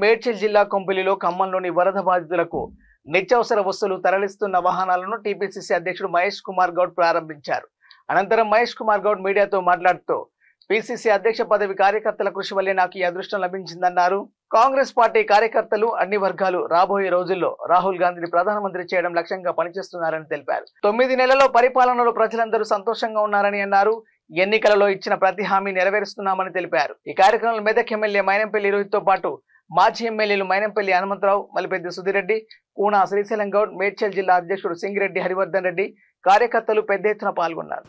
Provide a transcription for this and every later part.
మేడ్చల్ జిల్లా కొంపిలిలో ఖమ్మంలోని వరద బాధితులకు నిత్యావసర వస్తువులు తరలిస్తున్న వాహనాలను టీపీసీసీ అధ్యక్షుడు మహేష్ కుమార్ గౌడ్ ప్రారంభించారు. అనంతరం మహేష్ కుమార్ గౌడ్ మీడియాతో మాట్లాడుతూ పీసీసీ అధ్యక్ష పదవి కార్యకర్తల కృషి వల్లే నాకు ఈ అదృష్టం లభించిందన్నారు. కాంగ్రెస్ పార్టీ కార్యకర్తలు అన్ని వర్గాలు రాబోయే రోజుల్లో రాహుల్ గాంధీని ప్రధానమంత్రి చేయడం లక్ష్యంగా పనిచేస్తున్నారని తెలిపారు. 9 నెలల పరిపాలనలో ప్రజలందరూ సంతోషంగా ఉన్నారని అన్నారు. ఎన్నికలలో ఇచ్చిన ప్రతి హామీ నెరవేరుస్తున్నామని తెలిపారు. ఈ కార్యక్రమంలో మెదక్ ఎమ్మెల్యే మైనంపల్లి రోహిత్తో పాటు మాజీ ఎమ్మెల్యేలు మైనంపల్లి హనుమంతరావు, మలిపెద్ది సుధీరెడ్డి, కూనా శ్రీశైలం గౌడ్, మేడ్చల్ జిల్లా అధ్యక్షుడు సింగిరెడ్డి హరివర్ధన్ రెడ్డి, కార్యకర్తలు పెద్ద ఎత్తున పాల్గొన్నారు.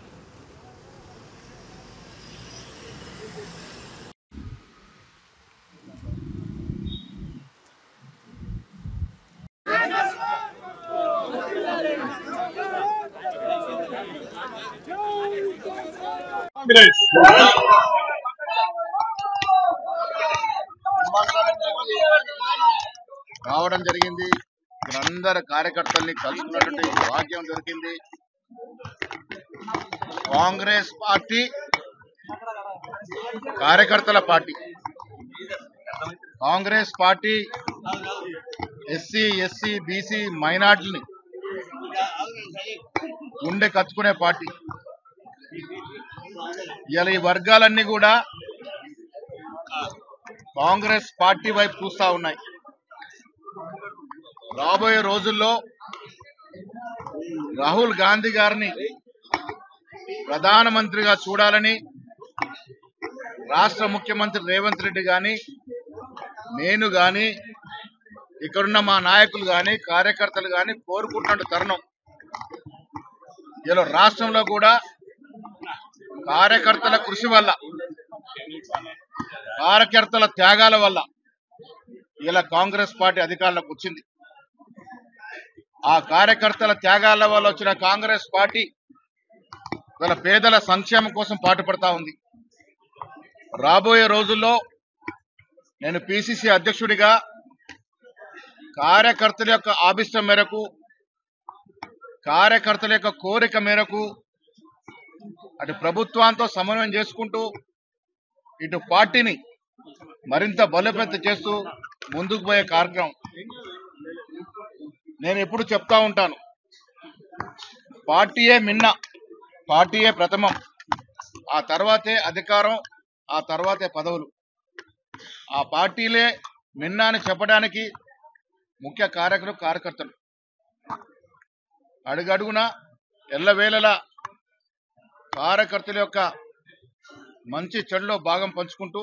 రావడం జరిగింది. అందరు కార్యకర్తల్ని కలుసుకున్నటువంటి భాగ్యం దొరికింది. కాంగ్రెస్ పార్టీ కార్యకర్తల పార్టీ. Congress party SC, SC, BC, మైనార్టీని గుండె కచ్చుకునే పార్టీ. ఇలా ఈ వర్గాలన్నీ కూడా కాంగ్రెస్ పార్టీ వైపు చూస్తా ఉన్నాయి. రాబోయే రోజుల్లో రాహుల్ గాంధీ గారిని ప్రధానమంత్రిగా చూడాలని రాష్ట్ర ముఖ్యమంత్రి రేవంత్ రెడ్డి గాని, నేను గాని, ఇక్కడున్న మా నాయకులు గాని, కార్యకర్తలు గాని కోరుకుంటున్న తరుణం. ఇలా రాష్ట్రంలో కూడా కార్యకర్తల కృషి వల్ల, కార్యకర్తల త్యాగాల వల్ల ఇలా కాంగ్రెస్ పార్టీ అధికారంలోకి వచ్చింది. ఆ కార్యకర్తల త్యాగాల వల్ల వచ్చిన కాంగ్రెస్ పార్టీ వాళ్ళ పేదల సంక్షేమం కోసం పాటుపడతా ఉంది. రాబోయే రోజుల్లో నేను పిసిసి అధ్యక్షుడిగా కార్యకర్తల యొక్క ఆభిష్టం మేరకు, కార్యకర్తల యొక్క కోరిక మేరకు అటు ప్రభుత్వంతో సమన్వయం చేసుకుంటూ ఇటు పార్టీని మరింత బలోపేతం చేస్తూ ముందుకు పోయే కార్యక్రమం. నేను ఎప్పుడు చెప్తా ఉంటాను, పార్టీయే మిన్న, పార్టీయే ప్రథమం, ఆ తర్వాతే అధికారం, ఆ తర్వాతే పదవులు. ఆ పార్టీలే మిన్న అని చెప్పడానికి ముఖ్య కార్యకర్తలు అడుగడుగున ఎల్లవేళలా కార్యకర్తల యొక్క మంచి చెడులో భాగం పంచుకుంటూ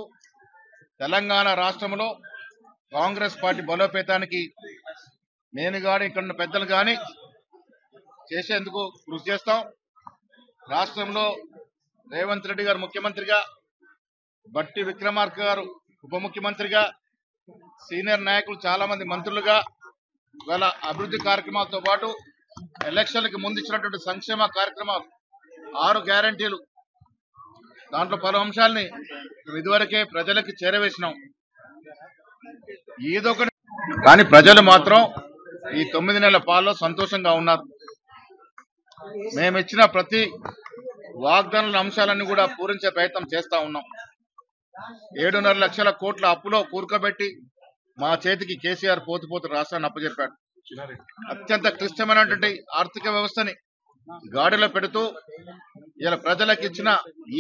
తెలంగాణ రాష్ట్రంలో కాంగ్రెస్ పార్టీ బలోపేతానికి నేను కానీ ఇక్కడ పెద్దలు కానీ చేసేందుకు కృషి చేస్తాం. రాష్ట్రంలో రేవంత్ రెడ్డి గారు ముఖ్యమంత్రిగా, బట్టి విక్రమార్క గారు ఉప ముఖ్యమంత్రిగా, సీనియర్ నాయకులు చాలా మంది మంత్రులుగా గల అభివృద్ధి కార్యక్రమాలతో పాటు ఎలక్షన్లకు ముందు ఇచ్చినటువంటి సంక్షేమ కార్యక్రమాలు 6 గ్యారంటీలు, దాంట్లో పలు అంశాలని ఇదివరకే ప్రజలకు చేరవేసినాం. ఏదొకటి కానీ ప్రజలు మాత్రం ఈ 9 నెలల పాలలో సంతోషంగా ఉన్నారు. మేము ఇచ్చిన ప్రతి వాగ్దానాల అంశాలన్నీ కూడా పూరించే ప్రయత్నం చేస్తా ఉన్నాం. 7.5 లక్షల కోట్ల అప్పులో కూరుకోబెట్టి మా చేతికి కేసీఆర్ పోతు రాష్ట్రాన్ని అప్పచెప్పాడు. అత్యంత క్లిష్టమైనటువంటి ఆర్థిక వ్యవస్థని గాడిలో పెడుతూ ఇలా ప్రజలకు ఇచ్చిన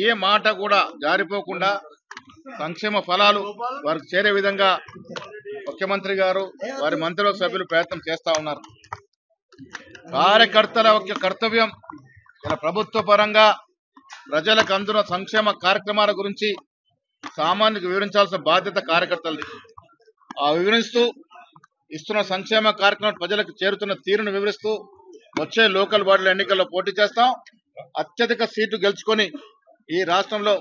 ఏ మాట కూడా జారిపోకుండా సంక్షేమ ఫలాలు వారికి చేరే విధంగా ముఖ్యమంత్రి గారు, వారి మంత్రివర్గ సభ్యులు ప్రయత్నం చేస్తా ఉన్నారు. కార్యకర్తల యొక్క కర్తవ్యం ఇలా ప్రభుత్వ పరంగా ప్రజలకు అందున సంక్షేమ కార్యక్రమాల గురించి సామాన్యులకు వివరించాల్సిన బాధ్యత కార్యకర్తలది. ఆ వివరిస్తూ ఇస్తున్న సంక్షేమ కార్యక్రమాలు ప్రజలకు చేరుతున్న తీరును వివరిస్తూ వచ్చే లోకల్ బాడీల ఎన్నికల్లో పోటీ చేస్తాం. అత్యధిక సీట్లు గెలుచుకొని ఈ రాష్ట్రంలో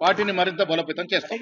పార్టీని మరింత బలోపేతం చేస్తాం.